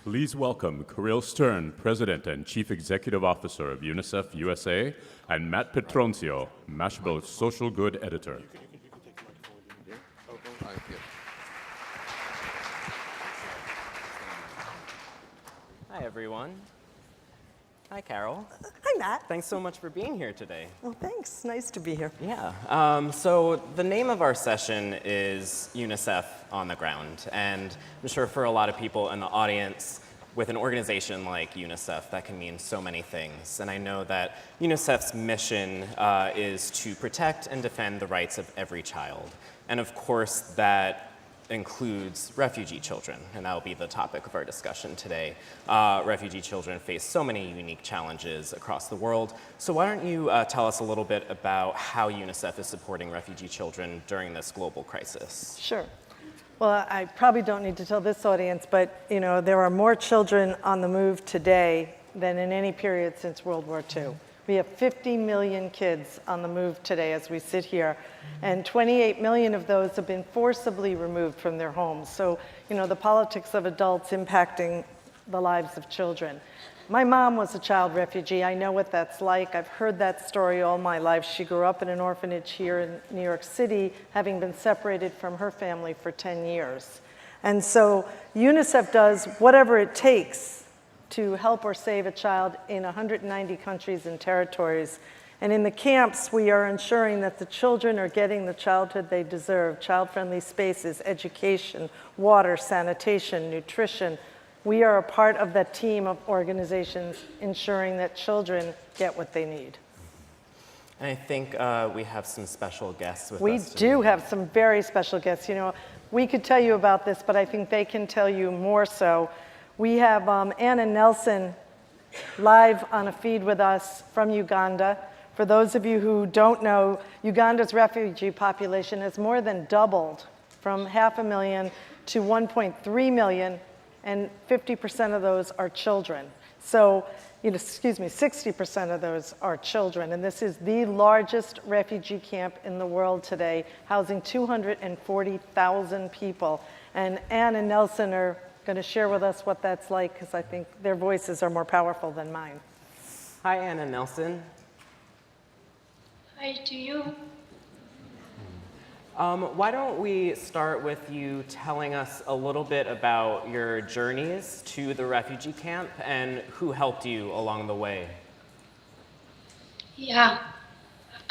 Please welcome Caryl Stern, President and Chief Executive Officer of UNICEF USA, and Matt Petronzio, Mashable's Social Good Editor. Hi, everyone. Hi, Caryl. Hi, Matt. Thanks so much for being here today. Well, thanks. Nice to be here. Yeah. So the name of our session is UNICEF on the Ground. And I'm sure for a lot of people in the audience, with an organization like UNICEF, that can mean so many things. And I know that UNICEF's mission is to protect and defend the rights of every child. And of course, that includes refugee children, and that will be the topic of our discussion today. Refugee children face so many unique challenges across the world. So why don't you tell us a little bit about how UNICEF is supporting refugee children during this global crisis? Sure. Well, I probably don't need to tell this audience, but there are more children on the move today than in any period since World War II. We have 50 million kids on the move today as we sit here, and 28 million of those have been forcibly removed from their homes. So, the politics of adults impacting the lives of children. My mom was a child refugee. I know what that's like. I've heard that story all my life. She grew up in an orphanage here in New York City, having been separated from her family for 10 years. And so UNICEF does whatever it takes to help or save a child in 190 countries and territories. And in the camps, we are ensuring that the children are getting the childhood they deserve, child-friendly spaces, education, water, sanitation, nutrition. We are a part of that team of organizations ensuring that children get what they need. And I think we have some special guests with us. We do have some very special guests. We could tell you about this, but I think they can tell you more so. We have Anna Nelson live on a feed with us from Uganda. For those of you who don't know, Uganda's refugee population has more than doubled from 500,000 to 1.3 million, and 50% of those are children. So, 60% of those are children, and this is the largest refugee camp in the world today, housing 240,000 people. And Anne and Nelson are going to share with us what that's like, because I think their voices are more powerful than mine. Hi, Anna Nelson. Hi to you. Why don't we start with you telling us a little bit about your journeys to the refugee camp and who helped you along the way? Yeah,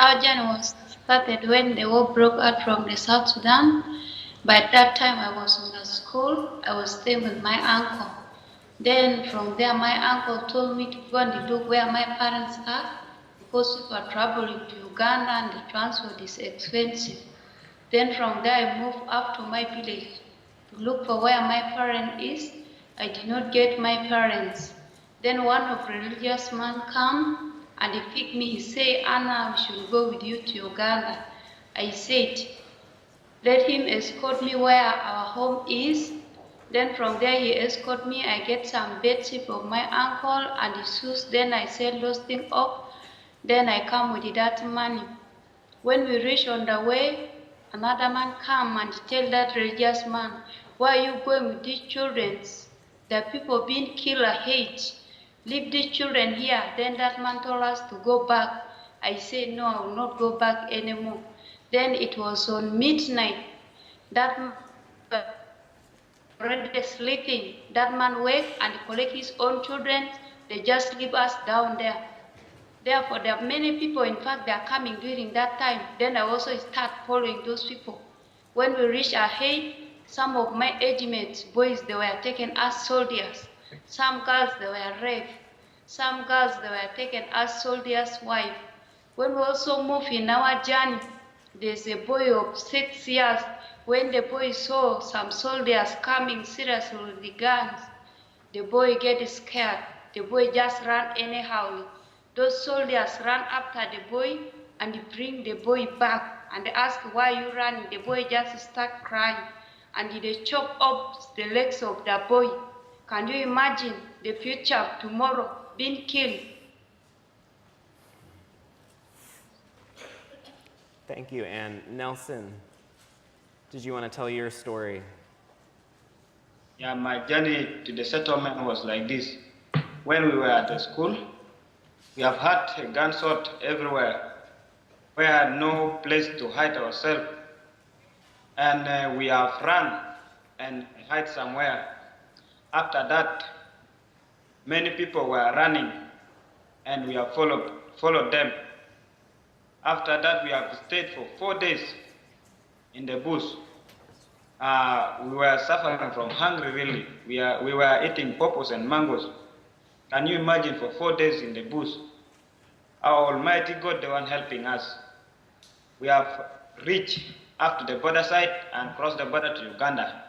our journey was started when the war broke out from the South Sudan. By that time, I was in the school. I was staying with my uncle. Then from there, my uncle told me to go and look where my parents are, because we were traveling to Uganda and the transport is expensive. Then from there, I moved up to my village to look for where my parent is. I did not get my parents. Then one of the religious man come and he picked me. He said, Anna, we should go with you to Uganda. I said, let him escort me where our home is. Then from there, he escort me. I get some bedsheet of my uncle and his shoes. Then I sell those things up. Then I come with that money. When we reach on the way, another man come and tell that religious man, why are you going with these children? The people being killed ahead. Leave the children here. Then that man told us to go back. I said, no, I will not go back anymore. Then it was on midnight. That man already sleeping. That man wake and collect his own children. They just leave us down there. Therefore, there are many people, in fact, they are coming during that time. Then I also start following those people. When we reach ahead, some of my age mates, boys, they were taken as soldiers. Some girls, they were raped. Some girls, they were taken as soldiers' wives. When we also move in our journey, there's a boy of 6 years. When the boy saw some soldiers coming seriously with the guns, the boy gets scared. The boy just ran anyhow. Those soldiers ran after the boy and bring the boy back and ask why you running. The boy just start crying and they chop off the legs of the boy. Can you imagine the future of tomorrow being killed? Thank you, Ann. Nelson, did you want to tell your story? Yeah, my journey to the settlement was like this. When we were at the school, we have had a gunshot everywhere. We had no place to hide ourselves. And we have run and hide somewhere. After that, many people were running and we have followed them. After that, we have stayed for 4 days in the bush. We were suffering from hunger, really. We were eating pawpaws and mangoes. Can you imagine for 4 days in the bush? Our Almighty God, the one helping us. We have reached up to the border side and crossed the border to Uganda.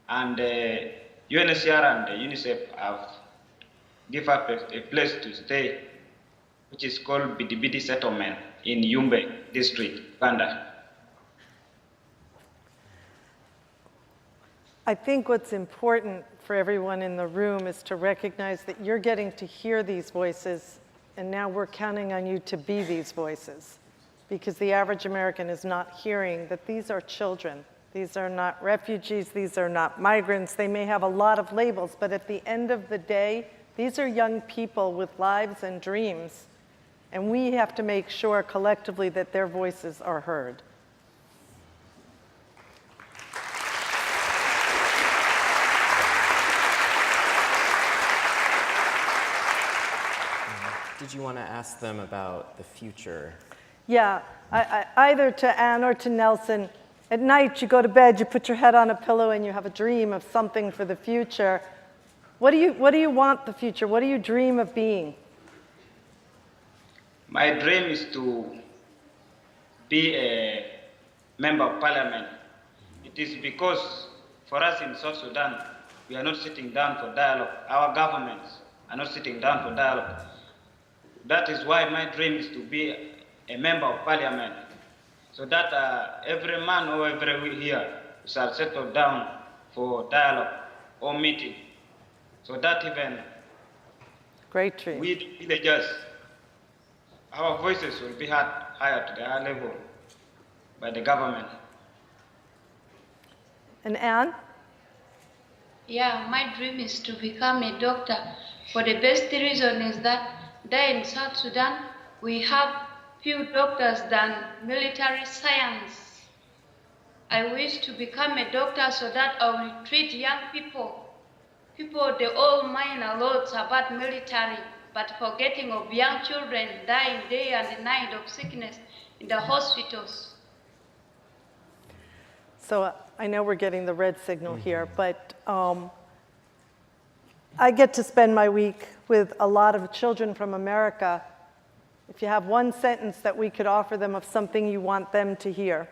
And UNHCR and UNICEF have given us a place to stay, which is called Bidibidi Settlement in Yumbe district, Uganda. I think what's important for everyone in the room is to recognize that you're getting to hear these voices, and now we're counting on you to be these voices, because the average American is not hearing that these are children. These are not refugees, these are not migrants. They may have a lot of labels, but at the end of the day, these are young people with lives and dreams, and we have to make sure collectively that their voices are heard. Did you want to ask them about the future? Yeah, either to Anne or to Nelson, at night you go to bed, you put your head on a pillow and you have a dream of something for the future. What do you want the future? What do you dream of being? My dream is to be a member of parliament. It is because for us in South Sudan, we are not sitting down for dialogue. Our governments are not sitting down for dialogue. That is why my dream is to be a member of parliament, so that every man or every here shall settle down for dialogue or meeting, so that even Great dream. we villagers, our voices will be heard higher to the higher level by the government. And Anne? Yeah, my dream is to become a doctor. For the best reason is that there in South Sudan, we have few doctors than military science. I wish to become a doctor so that I will treat young people. They all mind a lot about military, but forgetting of young children dying day and night of sickness in the hospitals. So I know we're getting the red signal here, but I get to spend my week with a lot of children from America. If you have one sentence that we could offer them of something you want them to hear.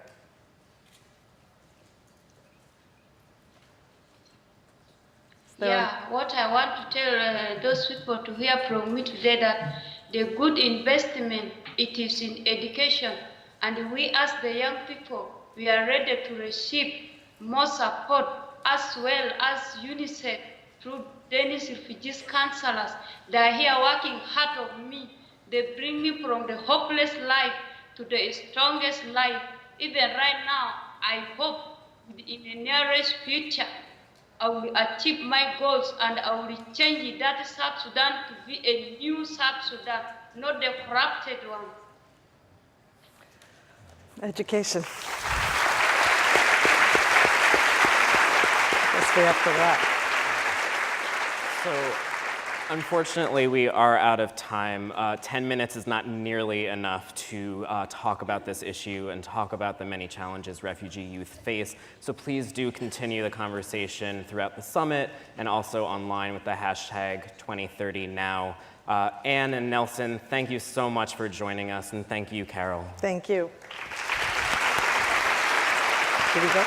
Yeah, what I want to tell those people to hear from me today, that the good investment, it is in education. And we as the young people, we are ready to receive more support, as well as UNICEF through Danish refugees counselors. They are here working hard on me. They bring me from the hopeless life to the strongest life. Even right now, I hope in the nearest future, I will achieve my goals and I will change that South Sudan to be a new South Sudan, not the corrupted one. Education. Guess we have to wrap. So, unfortunately, we are out of time. 10 minutes is not nearly enough to talk about this issue and talk about the many challenges refugee youth face. So please do continue the conversation throughout the summit and also online with the hashtag 2030Now. Anne and Nelson, thank you so much for joining us, and thank you, Caryl. Thank you. Did we go?